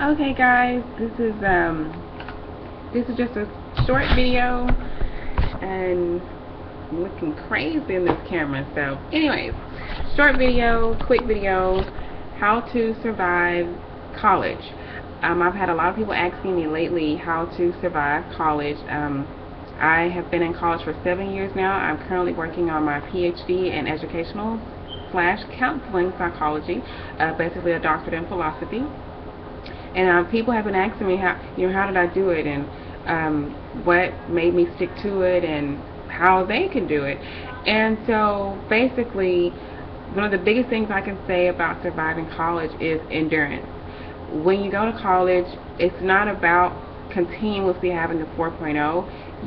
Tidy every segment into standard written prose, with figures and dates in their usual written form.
Okay, guys, this is just a short video, and I'm looking crazy in this camera. So, anyways, short video, quick video, how to survive college. I've had a lot of people asking me lately how to survive college. I have been in college for 7 years now. I'm currently working on my PhD in educational slash counseling psychology, basically a doctorate in philosophy. And people have been asking me how did I do it, and what made me stick to it, and how they can do it. And so basically, one of the biggest things I can say about surviving college is endurance. When you go to college, it's not about continuously having a 4.0.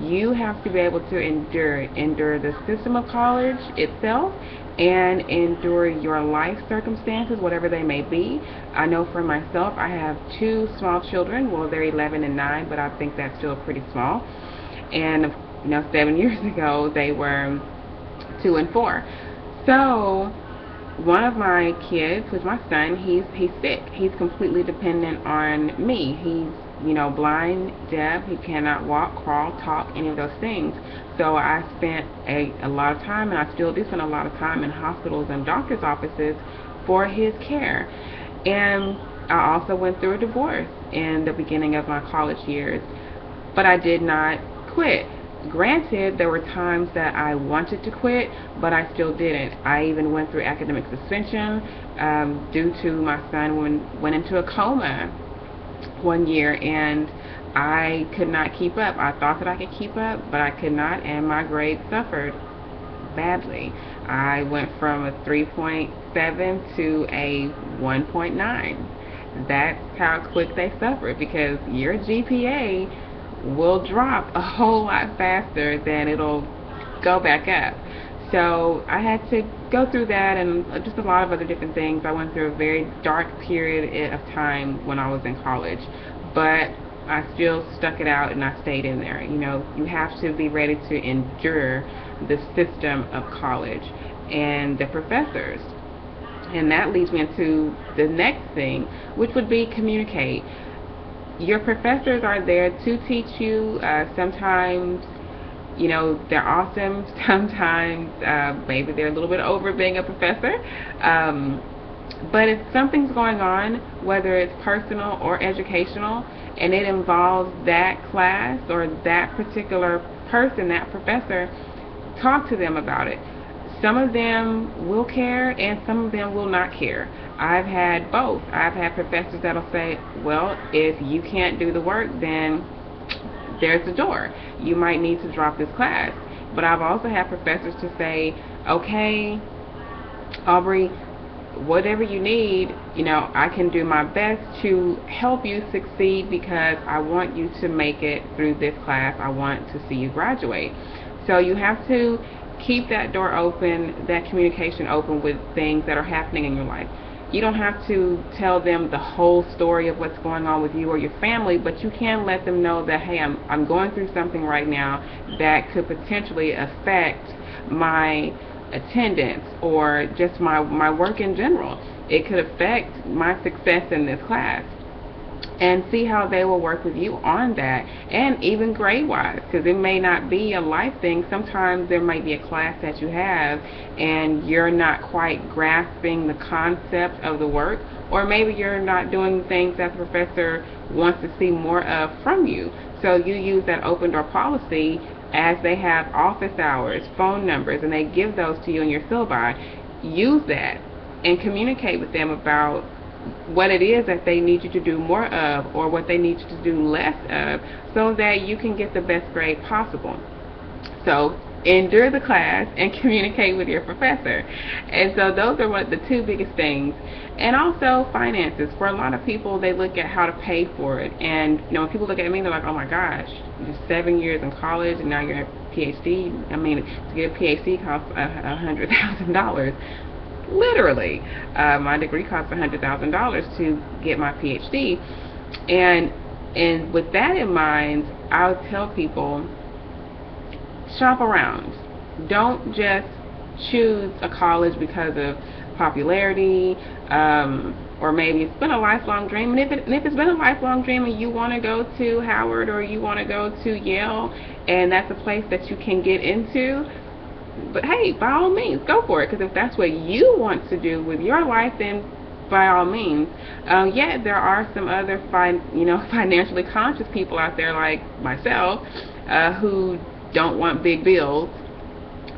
You have to be able to endure the system of college itself, and endure your life circumstances, whatever they may be. I know for myself, I have two small children. Well, they're 11 and 9, but I think that's still pretty small. And 7 years ago, they were 2 and 4. So one of my kids, who's my son, he's sick. He's completely dependent on me. He's blind, deaf. He cannot walk, crawl, talk, any of those things. So I spent a lot of time, and I still do spend a lot of time in hospitals and doctors' offices for his care. And I also went through a divorce in the beginning of my college years, but I did not quit. Granted, there were times that I wanted to quit, but I still didn't. I even went through academic suspension due to my son went into a coma one year, and I could not keep up. I thought that I could keep up, but I could not, and my grades suffered badly. I went from a 3.7 to a 1.9. That's how quick they suffered, because your GPA will drop a whole lot faster than it'll go back up. So I had to go through that, and just a lot of other different things. I went through a very dark period of time when I was in college, but I still stuck it out and I stayed in there. You have to be ready to endure the system of college and the professors. And that leads me into the next thing, which would be communicate. Your professors are there to teach you. Sometimes they're awesome. Sometimes maybe they're a little bit over being a professor. But if something's going on, whether it's personal or educational, and it involves that class or that particular person, that professor, talk to them about it. Some of them will care, and some of them will not care. I've had both. I've had professors that'll say, well, if you can't do the work, then there's the door. You might need to drop this class. But I've also had professors to say, okay, Aubrey, whatever you need, I can do my best to help you succeed, because I want you to make it through this class. I want to see you graduate. So you have to keep that door open, that communication open with things that are happening in your life. You don't have to tell them the whole story of what's going on with you or your family, but you can let them know that, hey, I'm going through something right now that could potentially affect my attendance or just my work in general. It could affect my success in this class, and see how they will work with you on that, and even grade wise, because it may not be a life thing. Sometimes there might be a class that you have and you're not quite grasping the concept of the work, or maybe you're not doing things that the professor wants to see more of from you. So you use that open door policy, as they have office hours, phone numbers, and they give those to you in your syllabi. Use that and communicate with them about what it is that they need you to do more of, or what they need you to do less of, so that you can get the best grade possible. So endure the class and communicate with your professor. And so those are the two biggest things. And also finances. For a lot of people, they look at how to pay for it. And when people look at me, they're like, oh my gosh, you're 7 years in college and now you're a PhD. I mean, to get a PhD costs $100,000. Literally, my degree cost $100,000 to get my PhD. And with that in mind, I would tell people, shop around. Don't just choose a college because of popularity. or maybe it's been a lifelong dream. And if it's been a lifelong dream and you want to go to Howard or you want to go to Yale, and that's a place that you can get into, but hey, by all means, go for it. Because if that's what you want to do with your life, then by all means. Yeah, there are some other financially conscious people out there like myself who don't want big bills.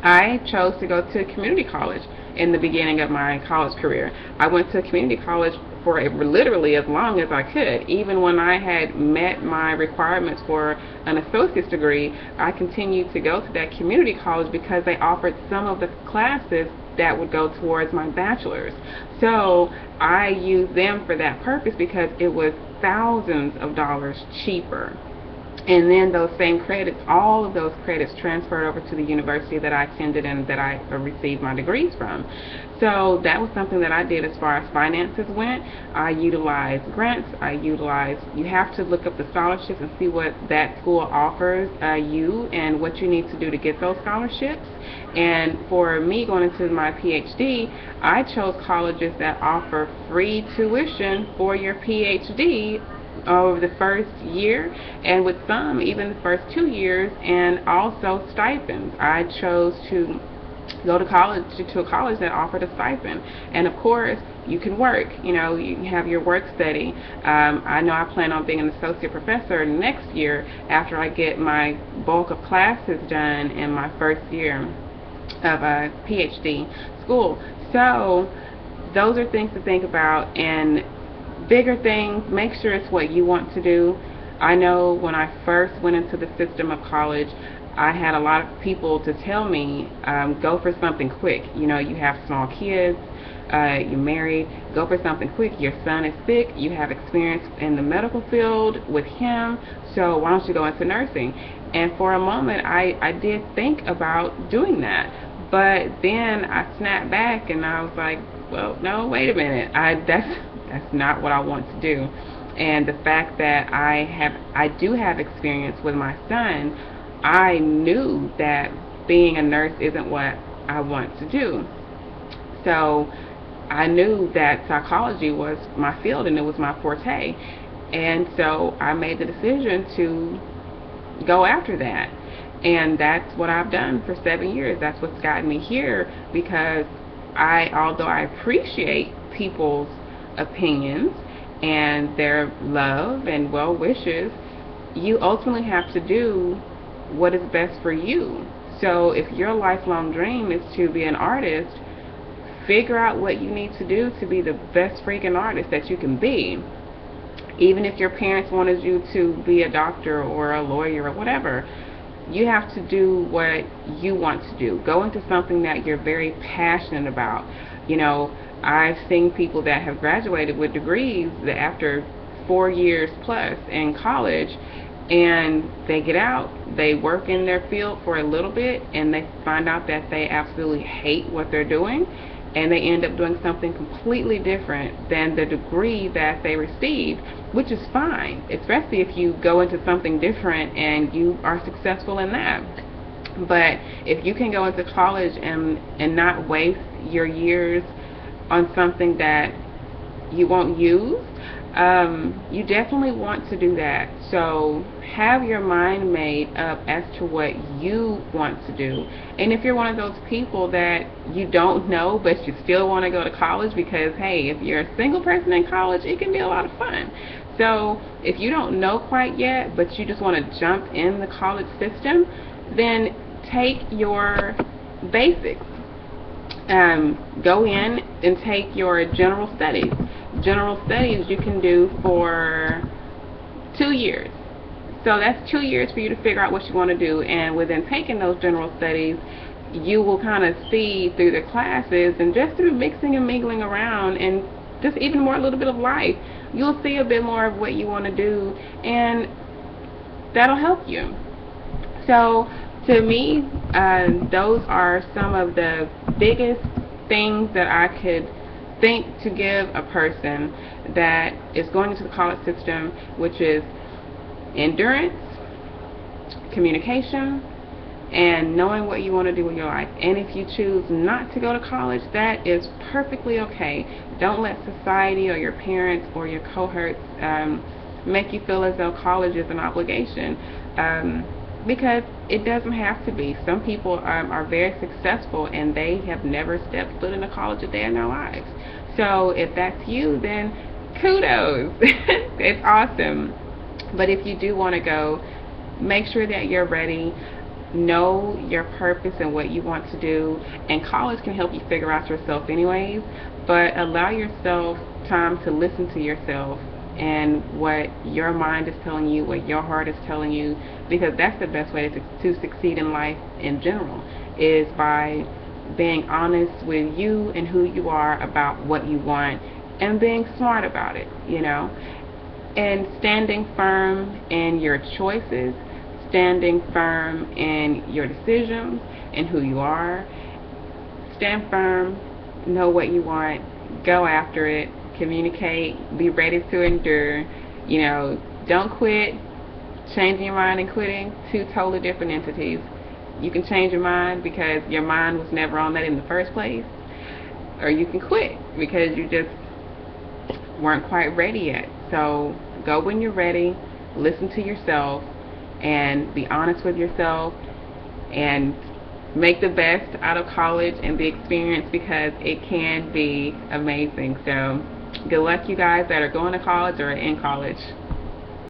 I chose to go to community college in the beginning of my college career. I went to community college for literally as long as I could. Even when I had met my requirements for an associate's degree, I continued to go to that community college because they offered some of the classes that would go towards my bachelor's. So I used them for that purpose because it was thousands of dollars cheaper. And then those same credits, all of those credits transferred over to the university that I attended and that I received my degrees from. So that was something that I did as far as finances went. I utilized grants. You have to look up the scholarships and see what that school offers you and what you need to do to get those scholarships. And for me going into my PhD, I chose colleges that offer free tuition for your PhD over the first year, and with some even the first 2 years, and also stipends. I chose to go to college, to a college that offered a stipend. And of course, you can work, you have your work study. I know I plan on being an associate professor next year after I get my bulk of classes done in my first year of a PhD school. So those are things to think about. And bigger things, make sure it's what you want to do. I know when I first went into the system of college, I had a lot of people to tell me, go for something quick. You have small kids, you're married, go for something quick. Your son is sick, you have experience in the medical field with him, so why don't you go into nursing? And for a moment, I did think about doing that. But then I snapped back and I was like, well, no, wait a minute. That's not what I want to do. And the fact that I do have experience with my son, I knew that being a nurse isn't what I want to do. So I knew that psychology was my field and it was my forte. And so I made the decision to go after that. And that's what I've done for 7 years. That's what's gotten me here, because although I appreciate people's opinions and their love and well wishes, you ultimately have to do what is best for you. So if your lifelong dream is to be an artist, figure out what you need to do to be the best freaking artist that you can be. Even if your parents wanted you to be a doctor or a lawyer or whatever, you have to do what you want to do. Go into something that you're very passionate about. I've seen people that have graduated with degrees that after 4 years plus in college, and they get out, they work in their field for a little bit, and they find out that they absolutely hate what they're doing, and they end up doing something completely different than the degree that they received, which is fine, especially if you go into something different and you are successful in that. But if you can go into college and not waste your years on something that you won't use, you definitely want to do that. So have your mind made up as to what you want to do. And if you're one of those people that you don't know but you still want to go to college, because hey, if you're a single person in college, it can be a lot of fun. So if you don't know quite yet but you just want to jump in the college system, then take your basics. Go in and take your general studies. General studies you can do for 2 years. So that's 2 years for you to figure out what you want to do, and within taking those general studies, you will kind of see through the classes and just through mixing and mingling around and just even more a little bit of life, you'll see a bit more of what you want to do, and that'll help you. So to me, those are some of the biggest things that I could think to give a person that is going into the college system, which is endurance, communication, and knowing what you want to do with your life. And if you choose not to go to college, that is perfectly okay. Don't let society or your parents or your cohorts make you feel as though college is an obligation, because it doesn't have to be. Some people are very successful and they have never stepped foot in a college a day in their lives. So if that's you, then kudos. It's awesome. But if you do want to go, make sure that you're ready. Know your purpose and what you want to do, and college can help you figure out yourself anyways, but allow yourself time to listen to yourself and what your mind is telling you, what your heart is telling you, because that's the best way to succeed in life in general, is by being honest with you and who you are about what you want, and being smart about it, and standing firm in your choices, standing firm in your decisions and who you are. Stand firm, know what you want, go after it, communicate, be ready to endure. Don't quit. Changing your mind and quitting, two totally different entities. You can change your mind because your mind was never on that in the first place, or you can quit because you just weren't quite ready yet. So go when you're ready, listen to yourself, and be honest with yourself, and make the best out of college and the experience, because it can be amazing. So good luck, you guys that are going to college or in college.